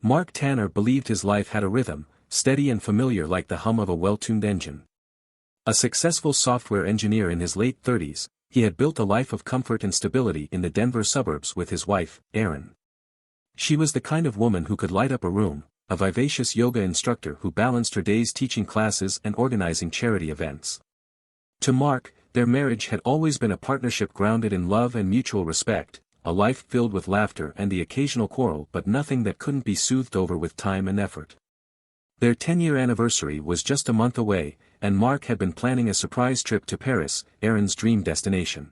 Mark Tanner believed his life had a rhythm, steady and familiar like the hum of a well-tuned engine. A successful software engineer in his late 30s, he had built a life of comfort and stability in the Denver suburbs with his wife, Erin. She was the kind of woman who could light up a room, a vivacious yoga instructor who balanced her days teaching classes and organizing charity events. To Mark, their marriage had always been a partnership grounded in love and mutual respect, a life filled with laughter and the occasional quarrel but nothing that couldn't be soothed over with time and effort. Their 10-year anniversary was just a month away, and Mark had been planning a surprise trip to Paris, Erin's dream destination.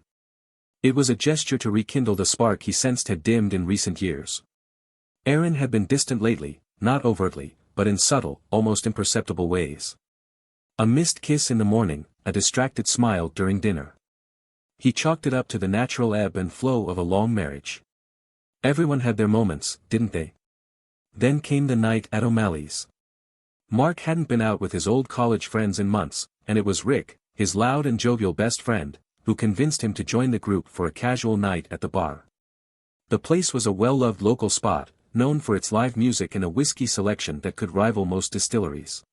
It was a gesture to rekindle the spark he sensed had dimmed in recent years. Erin had been distant lately, not overtly, but in subtle, almost imperceptible ways. A missed kiss in the morning, a distracted smile during dinner. He chalked it up to the natural ebb and flow of a long marriage. Everyone had their moments, didn't they? Then came the night at O'Malley's. Mark hadn't been out with his old college friends in months, and it was Rick, his loud and jovial best friend, who convinced him to join the group for a casual night at the bar. The place was a well-loved local spot, known for its live music and a whiskey selection that could rival most distilleries.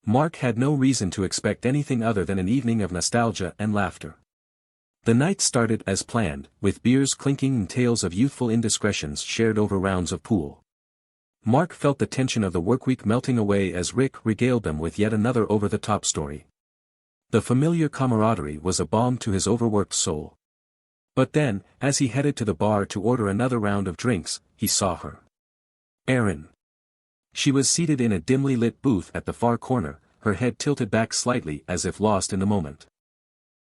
Mark had no reason to expect anything other than an evening of nostalgia and laughter. The night started as planned, with beers clinking and tales of youthful indiscretions shared over rounds of pool. Mark felt the tension of the workweek melting away as Rick regaled them with yet another over-the-top story. The familiar camaraderie was a balm to his overworked soul. But then, as he headed to the bar to order another round of drinks, he saw her. Erin. She was seated in a dimly lit booth at the far corner, her head tilted back slightly as if lost in the moment.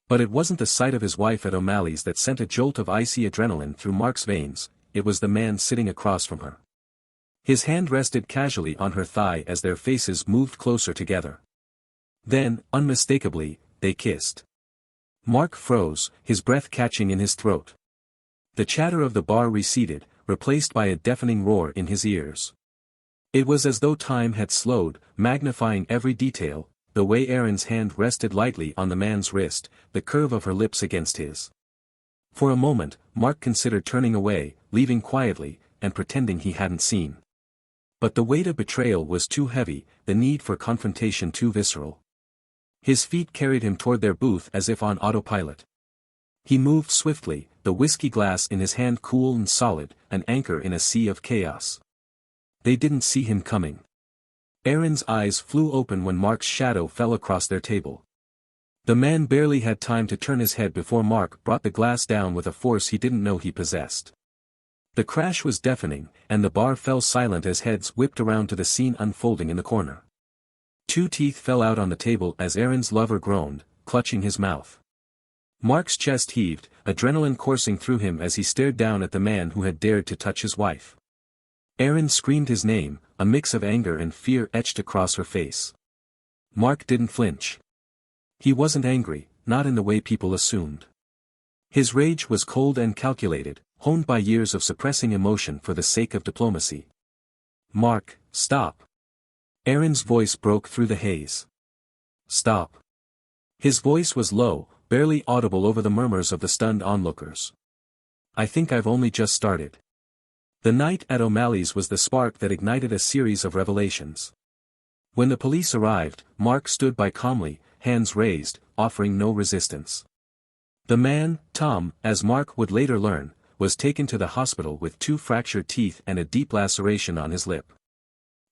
But it wasn't the sight of his wife at O'Malley's that sent a jolt of icy adrenaline through Mark's veins, it was the man sitting across from her. His hand rested casually on her thigh as their faces moved closer together. Then, unmistakably, they kissed. Mark froze, his breath catching in his throat. The chatter of the bar receded, replaced by a deafening roar in his ears. It was as though time had slowed, magnifying every detail, the way Erin's hand rested lightly on the man's wrist, the curve of her lips against his. For a moment, Mark considered turning away, leaving quietly, and pretending he hadn't seen. But the weight of betrayal was too heavy, the need for confrontation too visceral. His feet carried him toward their booth as if on autopilot. He moved swiftly, the whiskey glass in his hand cool and solid, an anchor in a sea of chaos. They didn't see him coming. Erin's eyes flew open when Mark's shadow fell across their table. The man barely had time to turn his head before Mark brought the glass down with a force he didn't know he possessed. The crash was deafening, and the bar fell silent as heads whipped around to the scene unfolding in the corner. 2 teeth fell out on the table as Erin's lover groaned, clutching his mouth. Mark's chest heaved, adrenaline coursing through him as he stared down at the man who had dared to touch his wife. Erin screamed his name, a mix of anger and fear etched across her face. Mark didn't flinch. He wasn't angry, not in the way people assumed. His rage was cold and calculated, honed by years of suppressing emotion for the sake of diplomacy. "Mark, stop." Erin's voice broke through the haze. "Stop." His voice was low, barely audible over the murmurs of the stunned onlookers. "I think I've only just started." The night at O'Malley's was the spark that ignited a series of revelations. When the police arrived, Mark stood by calmly, hands raised, offering no resistance. The man, Tom, as Mark would later learn, was taken to the hospital with 2 fractured teeth and a deep laceration on his lip.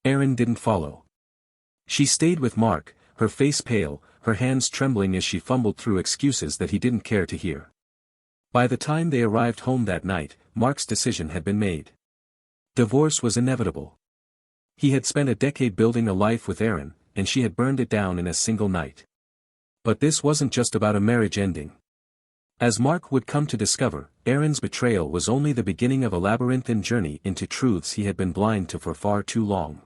Erin didn't follow. She stayed with Mark, her face pale, her hands trembling as she fumbled through excuses that he didn't care to hear. By the time they arrived home that night, Mark's decision had been made. Divorce was inevitable. He had spent a decade building a life with Erin, and she had burned it down in a single night. But this wasn't just about a marriage ending. As Mark would come to discover, Erin's betrayal was only the beginning of a labyrinthine journey into truths he had been blind to for far too long.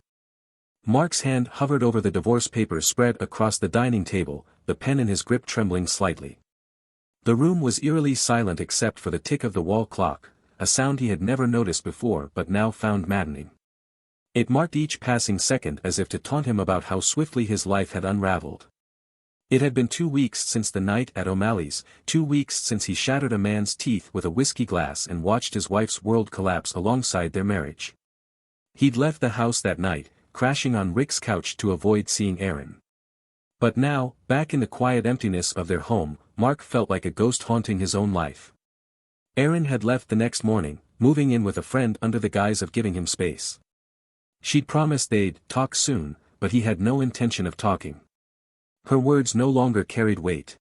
Mark's hand hovered over the divorce papers spread across the dining table, the pen in his grip trembling slightly. The room was eerily silent except for the tick of the wall clock, a sound he had never noticed before but now found maddening. It marked each passing second as if to taunt him about how swiftly his life had unraveled. It had been 2 weeks since the night at O'Malley's, 2 weeks since he shattered a man's teeth with a whiskey glass and watched his wife's world collapse alongside their marriage. He'd left the house that night, crashing on Rick's couch to avoid seeing Erin. But now, back in the quiet emptiness of their home, Mark felt like a ghost haunting his own life. Erin had left the next morning, moving in with a friend under the guise of giving him space. She'd promised they'd talk soon, but he had no intention of talking. Her words no longer carried weight.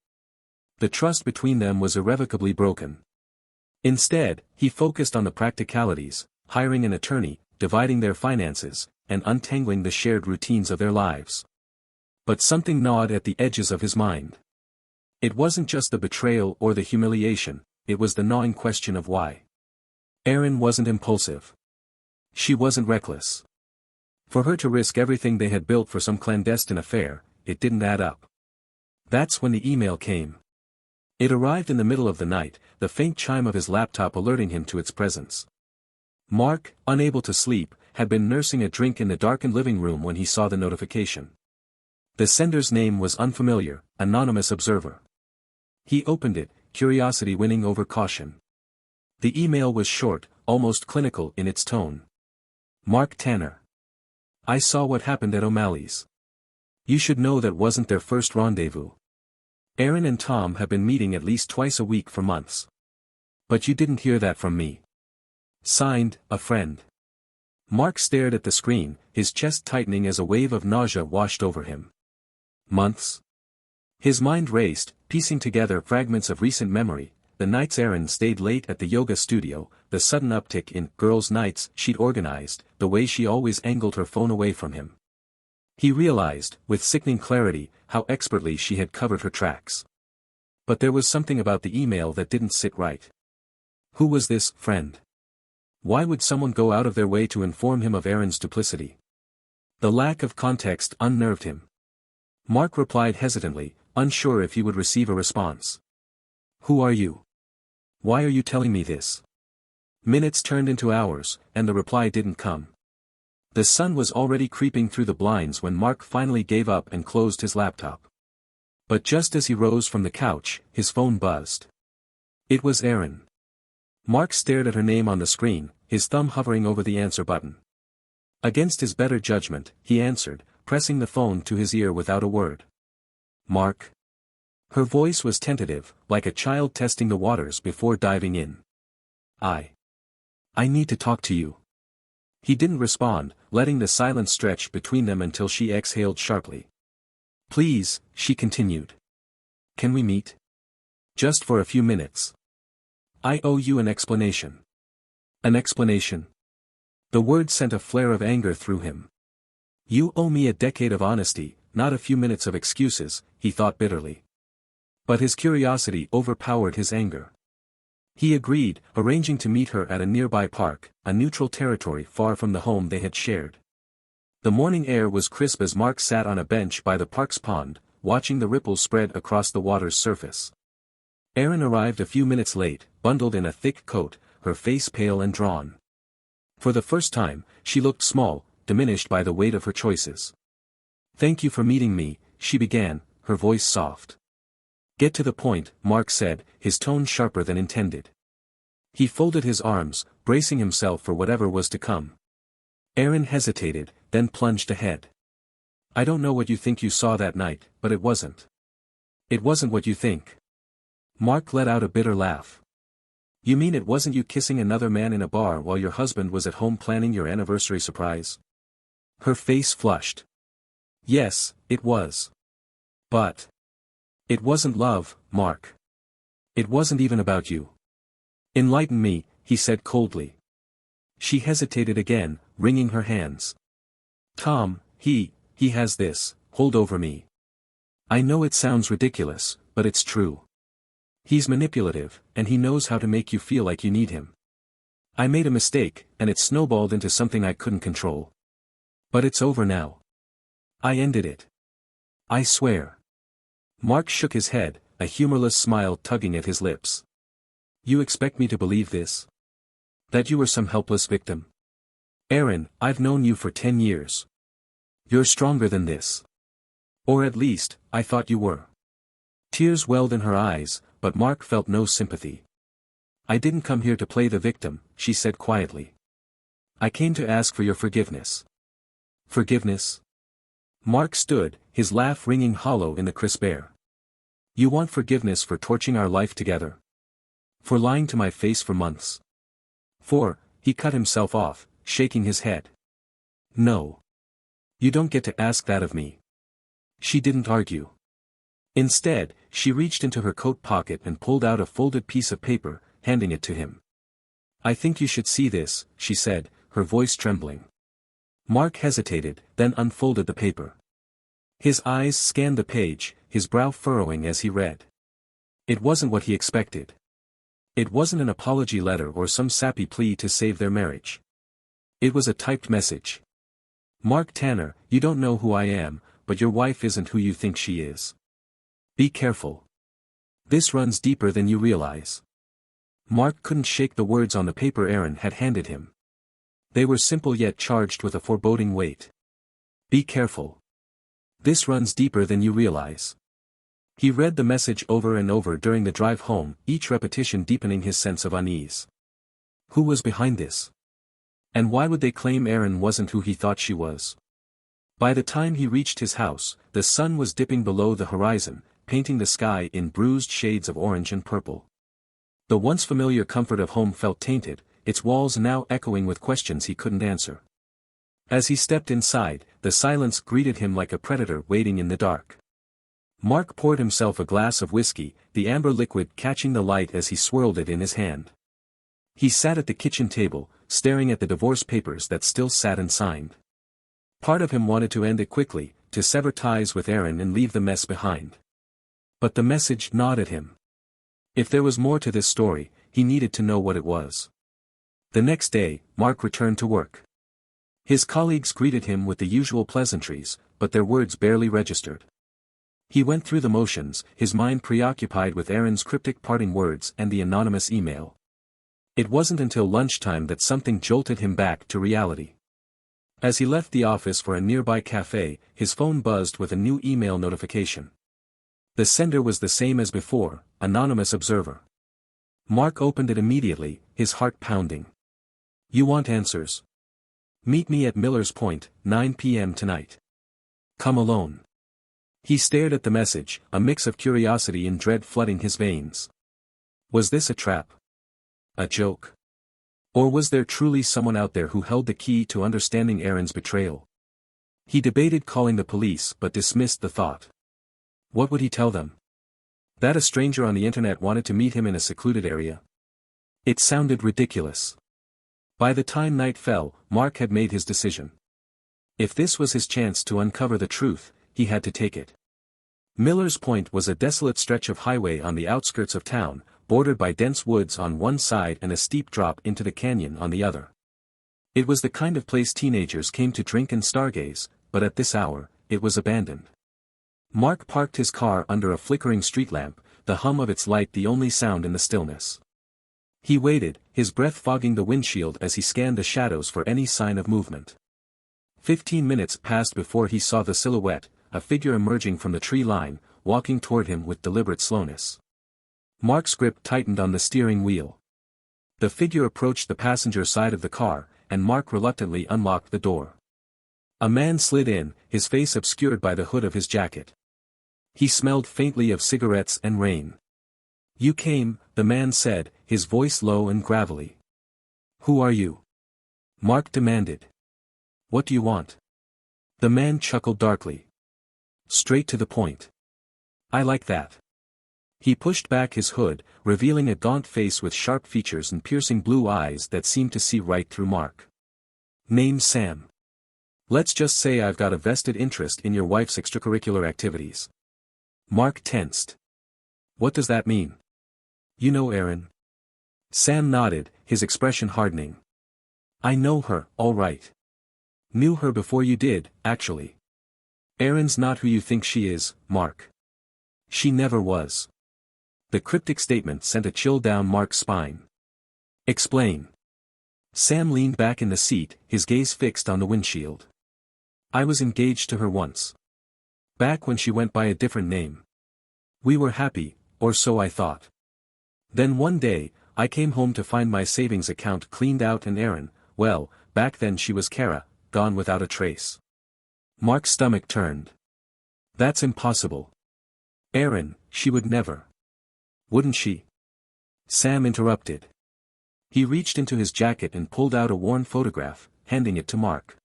The trust between them was irrevocably broken. Instead, he focused on the practicalities, hiring an attorney, dividing their finances, and untangling the shared routines of their lives. But something gnawed at the edges of his mind. It wasn't just the betrayal or the humiliation, it was the gnawing question of why. Erin wasn't impulsive. She wasn't reckless. For her to risk everything they had built for some clandestine affair, it didn't add up. That's when the email came. It arrived in the middle of the night, the faint chime of his laptop alerting him to its presence. Mark, unable to sleep, had been nursing a drink in the darkened living room when he saw the notification. The sender's name was unfamiliar, anonymous observer. He opened it, curiosity winning over caution. The email was short, almost clinical in its tone. Mark Tanner. I saw what happened at O'Malley's. You should know that wasn't their first rendezvous. Erin and Tom have been meeting at least twice a week for months. But you didn't hear that from me. Signed, a friend. Mark stared at the screen, his chest tightening as a wave of nausea washed over him. Months? His mind raced, piecing together fragments of recent memory, the nights Erin stayed late at the yoga studio, the sudden uptick in girls' nights she'd organized, the way she always angled her phone away from him. He realized, with sickening clarity, how expertly she had covered her tracks. But there was something about the email that didn't sit right. Who was this friend? Why would someone go out of their way to inform him of Erin's duplicity? The lack of context unnerved him. Mark replied hesitantly, unsure if he would receive a response. Who are you? Why are you telling me this? Minutes turned into hours, and the reply didn't come. The sun was already creeping through the blinds when Mark finally gave up and closed his laptop. But just as he rose from the couch, his phone buzzed. It was Erin. Mark stared at her name on the screen, his thumb hovering over the answer button. Against his better judgment, he answered, pressing the phone to his ear without a word. Mark. Her voice was tentative, like a child testing the waters before diving in. I need to talk to you. He didn't respond, letting the silence stretch between them until she exhaled sharply. Please, she continued. Can we meet? Just for a few minutes. I owe you an explanation. An explanation? The word sent a flare of anger through him. You owe me a decade of honesty, not a few minutes of excuses, he thought bitterly. But his curiosity overpowered his anger. He agreed, arranging to meet her at a nearby park, a neutral territory far from the home they had shared. The morning air was crisp as Mark sat on a bench by the park's pond, watching the ripples spread across the water's surface. Erin arrived a few minutes late, bundled in a thick coat, her face pale and drawn. For the first time, she looked small, diminished by the weight of her choices. Thank you for meeting me, she began, her voice soft. Get to the point, Mark said, his tone sharper than intended. He folded his arms, bracing himself for whatever was to come. Erin hesitated, then plunged ahead. I don't know what you think you saw that night, but it wasn't. It wasn't what you think. Mark let out a bitter laugh. You mean it wasn't you kissing another man in a bar while your husband was at home planning your anniversary surprise? Her face flushed. Yes, it was. But it wasn't love, Mark. It wasn't even about you. Enlighten me, he said coldly. She hesitated again, wringing her hands. Tom, he has this hold over me. I know it sounds ridiculous, but it's true. He's manipulative, and he knows how to make you feel like you need him. I made a mistake, and it snowballed into something I couldn't control. But it's over now. I ended it. I swear. Mark shook his head, a humorless smile tugging at his lips. You expect me to believe this? That you were some helpless victim? Erin, I've known you for 10 years. You're stronger than this. Or at least, I thought you were. Tears welled in her eyes, but Mark felt no sympathy. I didn't come here to play the victim, she said quietly. I came to ask for your forgiveness. Forgiveness? Mark stood, his laugh ringing hollow in the crisp air. You want forgiveness for torching our life together? For lying to my face for months? He cut himself off, shaking his head. No. You don't get to ask that of me. She didn't argue. Instead, she reached into her coat pocket and pulled out a folded piece of paper, handing it to him. I think you should see this, she said, her voice trembling. Mark hesitated, then unfolded the paper. His eyes scanned the page, his brow furrowing as he read. It wasn't what he expected. It wasn't an apology letter or some sappy plea to save their marriage. It was a typed message. Mark Tanner, you don't know who I am, but your wife isn't who you think she is. Be careful. This runs deeper than you realize. Mark couldn't shake the words on the paper Aaron had handed him. They were simple yet charged with a foreboding weight. Be careful. This runs deeper than you realize. He read the message over and over during the drive home, each repetition deepening his sense of unease. Who was behind this? And why would they claim Erin wasn't who he thought she was? By the time he reached his house, the sun was dipping below the horizon, painting the sky in bruised shades of orange and purple. The once familiar comfort of home felt tainted, its walls now echoing with questions he couldn't answer. As he stepped inside, the silence greeted him like a predator waiting in the dark. Mark poured himself a glass of whiskey, the amber liquid catching the light as he swirled it in his hand. He sat at the kitchen table, staring at the divorce papers that still sat unsigned. Part of him wanted to end it quickly, to sever ties with Erin and leave the mess behind. But the message gnawed at him. If there was more to this story, he needed to know what it was. The next day, Mark returned to work. His colleagues greeted him with the usual pleasantries, but their words barely registered. He went through the motions, his mind preoccupied with Erin's cryptic parting words and the anonymous email. It wasn't until lunchtime that something jolted him back to reality. As he left the office for a nearby cafe, his phone buzzed with a new email notification. The sender was the same as before, anonymous observer. Mark opened it immediately, his heart pounding. You want answers? Meet me at Miller's Point, 9 p.m. tonight. Come alone. He stared at the message, a mix of curiosity and dread flooding his veins. Was this a trap? A joke? Or was there truly someone out there who held the key to understanding Erin's betrayal? He debated calling the police but dismissed the thought. What would he tell them? That a stranger on the internet wanted to meet him in a secluded area? It sounded ridiculous. By the time night fell, Mark had made his decision. If this was his chance to uncover the truth, he had to take it. Miller's Point was a desolate stretch of highway on the outskirts of town, bordered by dense woods on one side and a steep drop into the canyon on the other. It was the kind of place teenagers came to drink and stargaze, but at this hour, it was abandoned. Mark parked his car under a flickering street lamp, the hum of its light the only sound in the stillness. He waited, his breath fogging the windshield as he scanned the shadows for any sign of movement. 15 minutes passed before he saw the silhouette, a figure emerging from the tree line, walking toward him with deliberate slowness. Mark's grip tightened on the steering wheel. The figure approached the passenger side of the car, and Mark reluctantly unlocked the door. A man slid in, his face obscured by the hood of his jacket. He smelled faintly of cigarettes and rain. You came, the man said, his voice low and gravelly. Who are you? Mark demanded. What do you want? The man chuckled darkly. Straight to the point. I like that. He pushed back his hood, revealing a gaunt face with sharp features and piercing blue eyes that seemed to see right through Mark. Name's Sam. Let's just say I've got a vested interest in your wife's extracurricular activities. Mark tensed. What does that mean? You know Erin? Sam nodded, his expression hardening. I know her, all right. Knew her before you did, actually. Erin's not who you think she is, Mark. She never was. The cryptic statement sent a chill down Mark's spine. Explain. Sam leaned back in the seat, his gaze fixed on the windshield. I was engaged to her once. Back when she went by a different name. We were happy, or so I thought. Then one day, I came home to find my savings account cleaned out and Erin, well, back then she was Kara, gone without a trace. Mark's stomach turned. That's impossible. Aaron, she would never. Wouldn't she? Sam interrupted. He reached into his jacket and pulled out a worn photograph, handing it to Mark.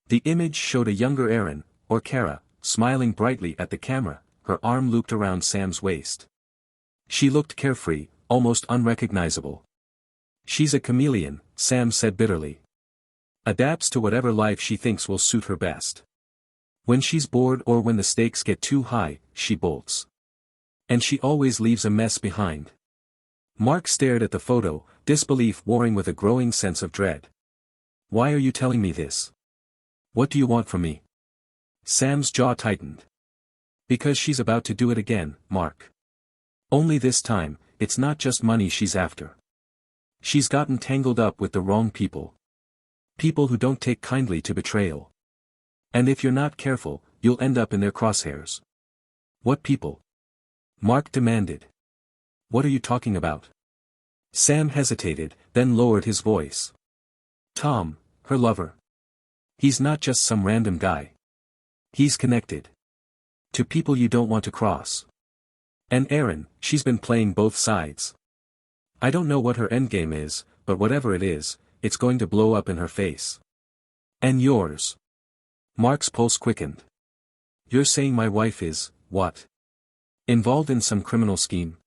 The image showed a younger Aaron, or Kara, smiling brightly at the camera, her arm looped around Sam's waist. She looked carefree, almost unrecognizable. She's a chameleon, Sam said bitterly. Adapts to whatever life she thinks will suit her best. When she's bored or when the stakes get too high, she bolts. And she always leaves a mess behind. Mark stared at the photo, disbelief warring with a growing sense of dread. Why are you telling me this? What do you want from me? Sam's jaw tightened. Because she's about to do it again, Mark. Only this time, it's not just money she's after. She's gotten tangled up with the wrong people. People who don't take kindly to betrayal. And if you're not careful, you'll end up in their crosshairs. What people? Mark demanded. What are you talking about? Sam hesitated, then lowered his voice. Tom, her lover. He's not just some random guy. He's connected. To people you don't want to cross. And Aaron, she's been playing both sides. I don't know what her endgame is, but whatever it is, it's going to blow up in her face. And yours. Mark's pulse quickened. You're saying my wife is, what? Involved in some criminal scheme?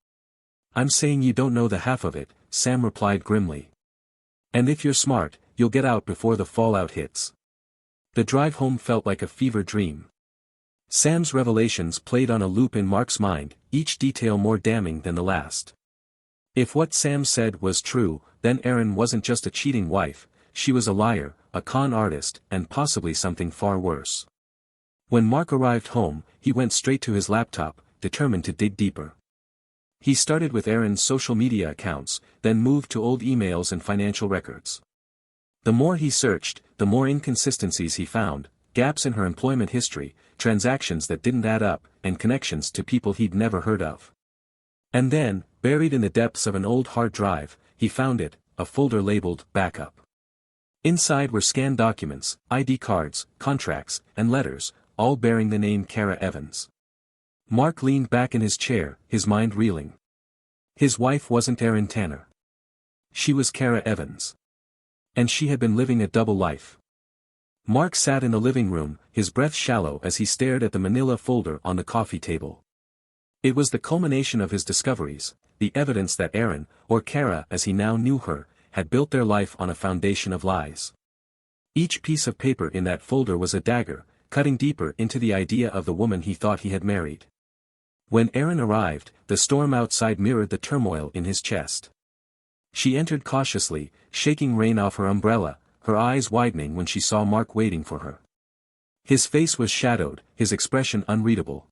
I'm saying you don't know the half of it, Sam replied grimly. And if you're smart, you'll get out before the fallout hits. The drive home felt like a fever dream. Sam's revelations played on a loop in Mark's mind, each detail more damning than the last. If what Sam said was true, then Erin wasn't just a cheating wife, she was a liar, a con artist, and possibly something far worse. When Mark arrived home, he went straight to his laptop, determined to dig deeper. He started with Erin's social media accounts, then moved to old emails and financial records. The more he searched, the more inconsistencies he found, gaps in her employment history, transactions that didn't add up, and connections to people he'd never heard of. And then, buried in the depths of an old hard drive, he found it, a folder labeled Backup. Inside were scanned documents, ID cards, contracts, and letters, all bearing the name Kara Evans. Mark leaned back in his chair, his mind reeling. His wife wasn't Erin Tanner. She was Kara Evans. And she had been living a double life. Mark sat in the living room, his breath shallow as he stared at the manila folder on the coffee table. It was the culmination of his discoveries, the evidence that Erin, or Kara as he now knew her, had built their life on a foundation of lies. Each piece of paper in that folder was a dagger, cutting deeper into the idea of the woman he thought he had married. When Erin arrived, the storm outside mirrored the turmoil in his chest. She entered cautiously, shaking rain off her umbrella, her eyes widening when she saw Mark waiting for her. His face was shadowed, his expression unreadable.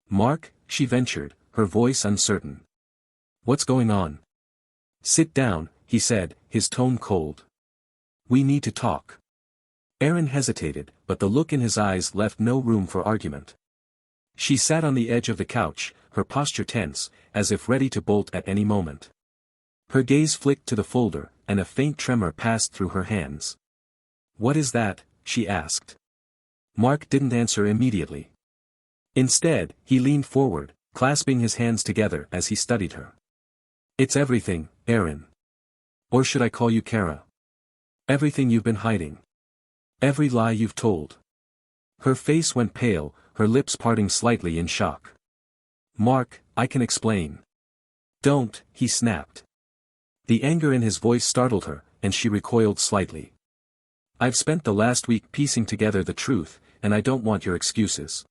Mark, she ventured, her voice uncertain. What's going on? Sit down, he said, his tone cold. We need to talk. Erin hesitated, but the look in his eyes left no room for argument. She sat on the edge of the couch, her posture tense, as if ready to bolt at any moment. Her gaze flicked to the folder, and a faint tremor passed through her hands. What is that? She asked. Mark didn't answer immediately. Instead, he leaned forward, clasping his hands together as he studied her. It's everything, Erin. Or should I call you Kara? Everything you've been hiding. Every lie you've told. Her face went pale, her lips parting slightly in shock. Mark, I can explain. Don't, he snapped. The anger in his voice startled her, and she recoiled slightly. I've spent the last week piecing together the truth, and I don't want your excuses.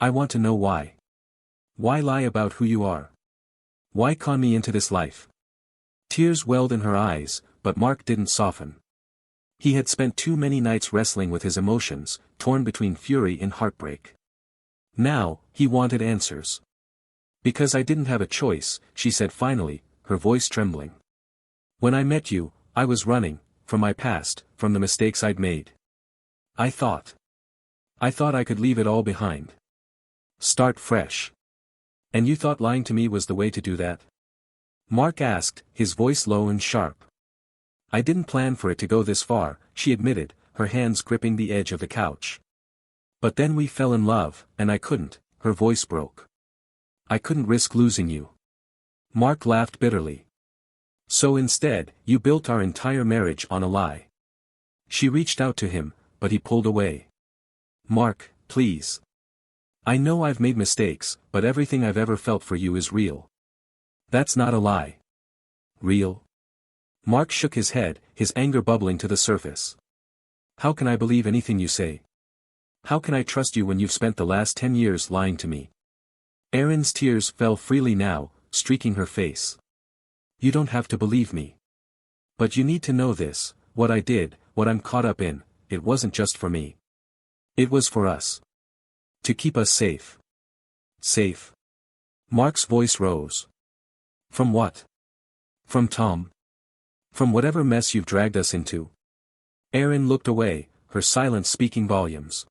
I want to know why. Why lie about who you are? Why con me into this life? Tears welled in her eyes, but Mark didn't soften. He had spent too many nights wrestling with his emotions, torn between fury and heartbreak. Now, he wanted answers. Because I didn't have a choice, she said finally, her voice trembling. When I met you, I was running, from my past, from the mistakes I'd made. I thought I could leave it all behind. Start fresh. And you thought lying to me was the way to do that? Mark asked, his voice low and sharp. I didn't plan for it to go this far, she admitted, her hands gripping the edge of the couch. But then we fell in love, and I couldn't, her voice broke. I couldn't risk losing you. Mark laughed bitterly. So instead, you built our entire marriage on a lie. She reached out to him, but he pulled away. Mark, please. I know I've made mistakes, but everything I've ever felt for you is real. That's not a lie. Real? Mark shook his head, his anger bubbling to the surface. How can I believe anything you say? How can I trust you when you've spent the last 10 years lying to me? Erin's tears fell freely now, streaking her face. You don't have to believe me. But you need to know this, what I did, what I'm caught up in, it wasn't just for me. It was for us. To keep us safe. Safe? Mark's voice rose. From what? From Tom. From whatever mess you've dragged us into. Erin looked away, her silence speaking volumes.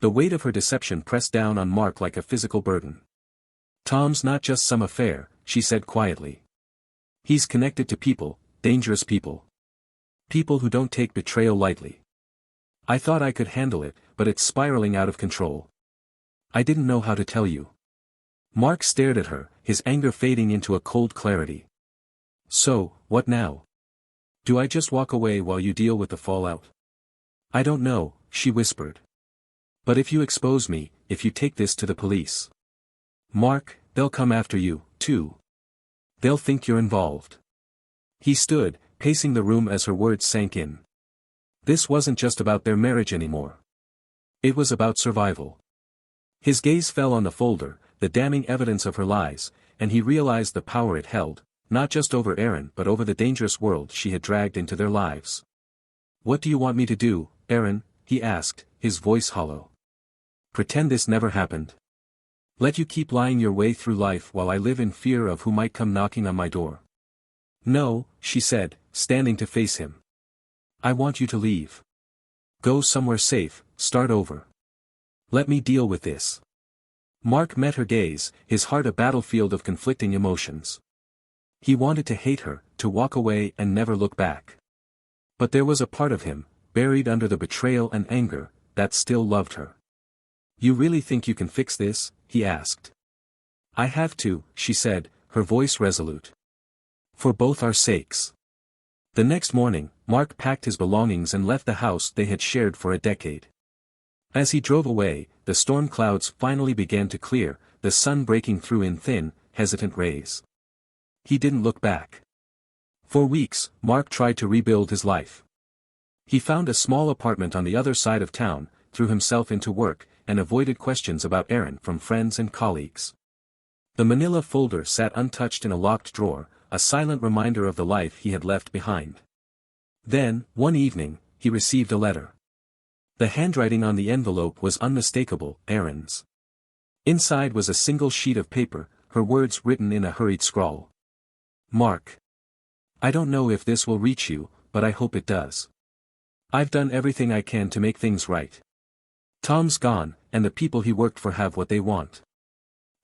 The weight of her deception pressed down on Mark like a physical burden. Tom's not just some affair, she said quietly. He's connected to people, dangerous people. People who don't take betrayal lightly. I thought I could handle it, but it's spiraling out of control. I didn't know how to tell you. Mark stared at her, his anger fading into a cold clarity. So, what now? Do I just walk away while you deal with the fallout? I don't know, she whispered. But if you expose me, if you take this to the police. Mark, they'll come after you, too. They'll think you're involved. He stood, pacing the room as her words sank in. This wasn't just about their marriage anymore. It was about survival. His gaze fell on the folder, the damning evidence of her lies, and he realized the power it held, not just over Erin but over the dangerous world she had dragged into their lives. What do you want me to do, Erin? He asked, his voice hollow. Pretend this never happened? Let you keep lying your way through life while I live in fear of who might come knocking on my door? No, she said, standing to face him. I want you to leave. Go somewhere safe, start over. Let me deal with this. Mark met her gaze, his heart a battlefield of conflicting emotions. He wanted to hate her, to walk away and never look back. But there was a part of him, buried under the betrayal and anger, that still loved her. You really think you can fix this? He asked. I have to, she said, her voice resolute. For both our sakes. The next morning, Mark packed his belongings and left the house they had shared for a decade. As he drove away, the storm clouds finally began to clear, the sun breaking through in thin, hesitant rays. He didn't look back. For weeks, Mark tried to rebuild his life. He found a small apartment on the other side of town, threw himself into work, and avoided questions about Erin from friends and colleagues. The manila folder sat untouched in a locked drawer, a silent reminder of the life he had left behind. Then, one evening, he received a letter. The handwriting on the envelope was unmistakable, Erin's. Inside was a single sheet of paper, her words written in a hurried scrawl. Mark. I don't know if this will reach you, but I hope it does. I've done everything I can to make things right. Tom's gone, and the people he worked for have what they want.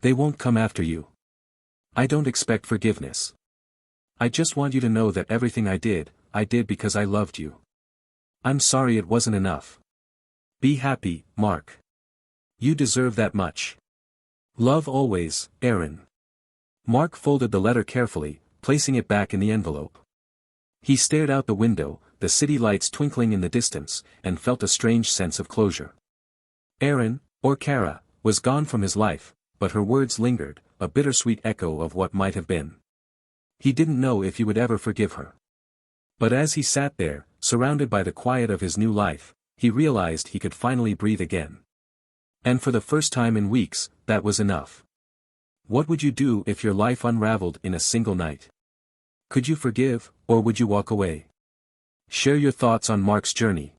They won't come after you. I don't expect forgiveness. I just want you to know that everything I did because I loved you. I'm sorry it wasn't enough. Be happy, Mark. You deserve that much. Love always, Erin. Mark folded the letter carefully, placing it back in the envelope. He stared out the window, the city lights twinkling in the distance, and felt a strange sense of closure. Erin, or Kara, was gone from his life, but her words lingered, a bittersweet echo of what might have been. He didn't know if he would ever forgive her. But as he sat there, surrounded by the quiet of his new life, he realized he could finally breathe again. And for the first time in weeks, that was enough. What would you do if your life unraveled in a single night? Could you forgive, or would you walk away? Share your thoughts on Mark's journey.